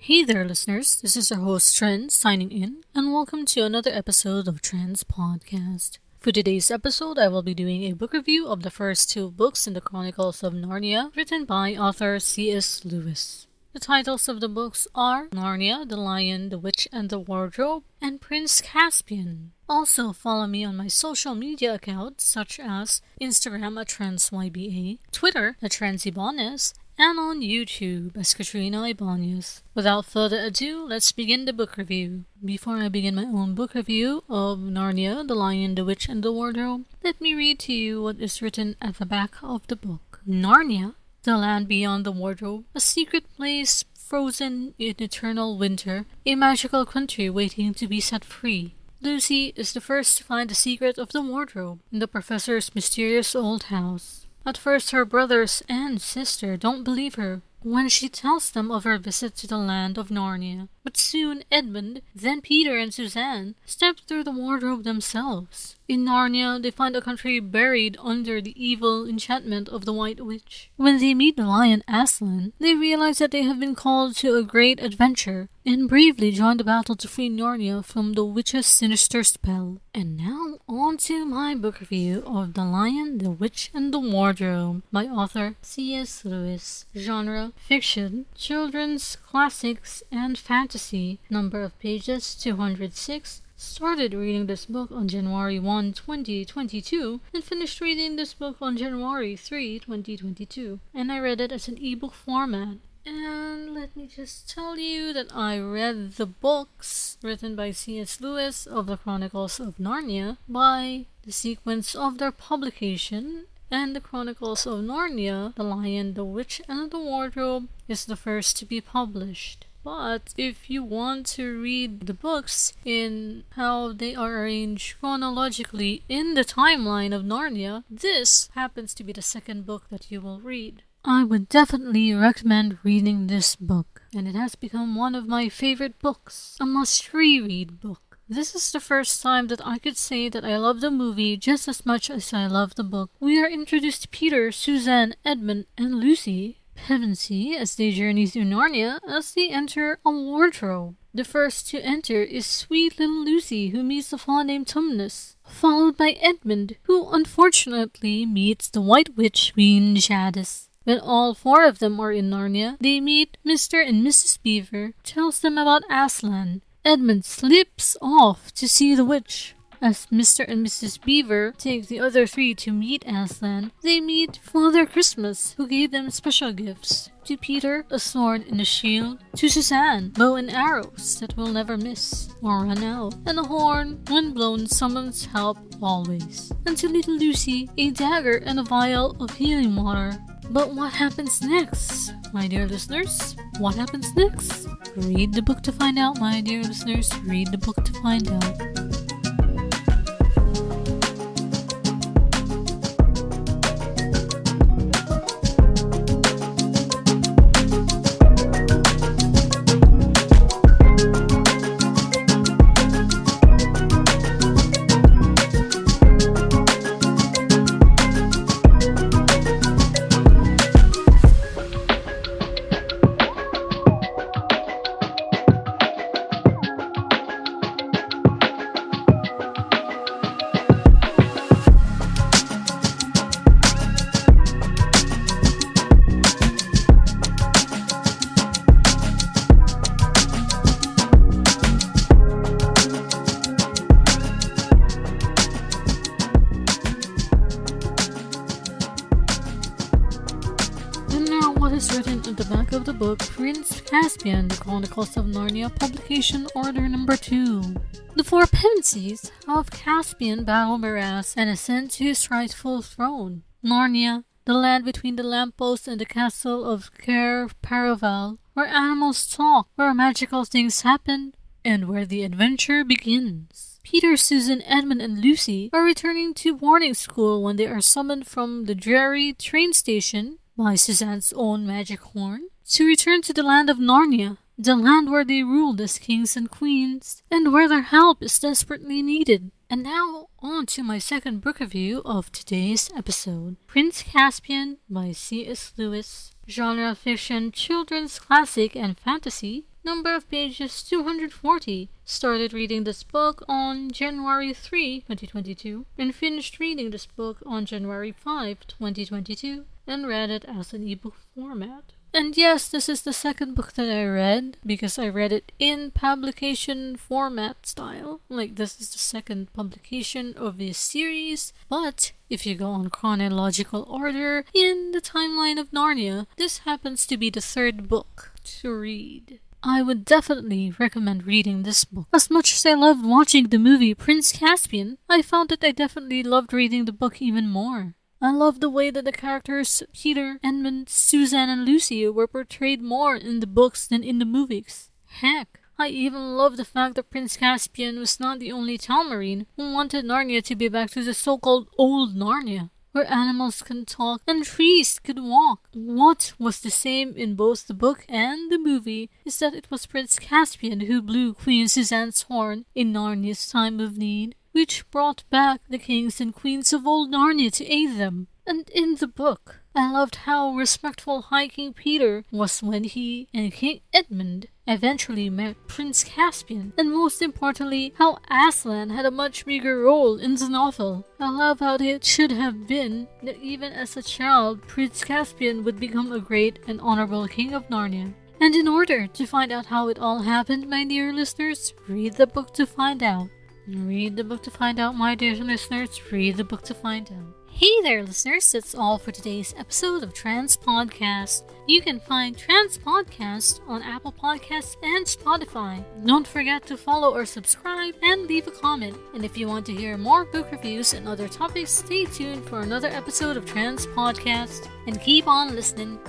Hey there, listeners. This is our host, Trenz, signing in, and welcome to another episode of Trenz Podcast. For today's episode, I will be doing a book review of the first two books in the Chronicles of Narnia, written by author C.S. Lewis. The titles of the books are Narnia, the Lion, the Witch, and the Wardrobe, and Prince Caspian. Also, follow me on my social media accounts such as Instagram at TrenzYBA, Twitter at Trenz Ybañez, and on YouTube as Ybañez. Without further ado, let's begin the book review. Before I begin my own book review of Narnia, the Lion, the Witch, and the Wardrobe, let me read to you what is written at the back of the book. Narnia, the land beyond the wardrobe, a secret place frozen in eternal winter, a magical country waiting to be set free. Lucy is the first to find the secret of the wardrobe in the professor's mysterious old house. At first, her brothers and sister don't believe her when she tells them of her visit to the land of Narnia. But soon Edmund, then Peter and Suzanne, step through the wardrobe themselves. In Narnia, they find a country buried under the evil enchantment of the White Witch. When they meet the lion Aslan, they realize that they have been called to a great adventure and bravely join the battle to free Narnia from the witch's sinister spell. And now, on to my book review of The Lion, the Witch, and the Wardrobe by author C.S. Lewis. Genre: fiction, children's, classics, and fantasy. Number of pages: 206. Started reading this book on January 1, 2022, and finished reading this book on January 3, 2022. And I read it as an ebook format. And let me just tell you that I read the books written by C.S. Lewis of the Chronicles of Narnia by the sequence of their publication, and the Chronicles of Narnia, The Lion, the Witch, and the Wardrobe is the first to be published. But if you want to read the books in how they are arranged chronologically in the timeline of Narnia, this happens to be the second book that you will read. I would definitely recommend reading this book, and it has become one of my favorite books, a must-reread book. This is the first time that I could say that I love the movie just as much as I love the book. We are introduced to Peter, Suzanne, Edmund, and Lucy, Pevensey, as they journey through Narnia as they enter a wardrobe. The first to enter is sweet little Lucy, who meets the fawn named Tumnus, followed by Edmund, who unfortunately meets the White Witch Queen Jadis. When all four of them are in Narnia, they meet Mr. and Mrs. Beaver, who tells them about Aslan. Edmund slips off to see the witch. As Mr. and Mrs. Beaver take the other three to meet Aslan, they meet Father Christmas, who gave them special gifts. To Peter, a sword and a shield. To Suzanne, bow and arrows that will never miss or run out. And a horn, when blown, summons help always. And to little Lucy, a dagger and a vial of healing water. But what happens next, my dear listeners? What happens next? Read the book to find out, my dear listeners. Read the book to find out. Is written at the back of the book Prince Caspian, the Chronicles of Narnia, publication order number 2. The four Penseys of Caspian battle Barras and ascend to his rightful throne. Narnia, the land between the lamppost and the castle of Cair Paravel, where animals talk, where magical things happen, and where the adventure begins. Peter, Susan, Edmund, and Lucy are returning to boarding school when they are summoned from the dreary train station by Suzanne's own magic horn to return to the land of Narnia, the land where they ruled as kings and queens, and where their help is desperately needed. And now, on to my second book review of today's episode, Prince Caspian by C.S. Lewis. Genre: fiction, children's, classic, and fantasy. Number of pages 240. Started reading this book on January 3, 2022, and finished reading this book on January 5, 2022, and read it as an ebook format. And yes, this is the second book that I read, because I read it in publication format style. Like, this is the second publication of this series, but if you go on chronological order in the timeline of Narnia, this happens to be the third book to read. I would definitely recommend reading this book. As much as I loved watching the movie Prince Caspian, I found that I definitely loved reading the book even more. I love the way that the characters Peter, Edmund, Suzanne, and Lucy were portrayed more in the books than in the movies. Heck, I even love the fact that Prince Caspian was not the only town marine who wanted Narnia to be back to the so-called old Narnia, where animals can talk and trees could walk. What was the same in both the book and the movie is that it was Prince Caspian who blew Queen Suzanne's horn in Narnia's time of need, which brought back the kings and queens of old Narnia to aid them. And in the book, I loved how respectful High King Peter was when he and King Edmund eventually met Prince Caspian, and most importantly, how Aslan had a much bigger role in the novel. I love how it should have been that even as a child, Prince Caspian would become a great and honorable king of Narnia. And in order to find out how it all happened, my dear listeners, read the book to find out. Read the book to find out, my dear listeners. Read the book to find out. Hey there, listeners. That's all for today's episode of Trenz Podcast. You can find Trenz Podcast on Apple Podcasts and Spotify. Don't forget to follow or subscribe and leave a comment. And if you want to hear more book reviews and other topics, stay tuned for another episode of Trenz Podcast. And keep on listening.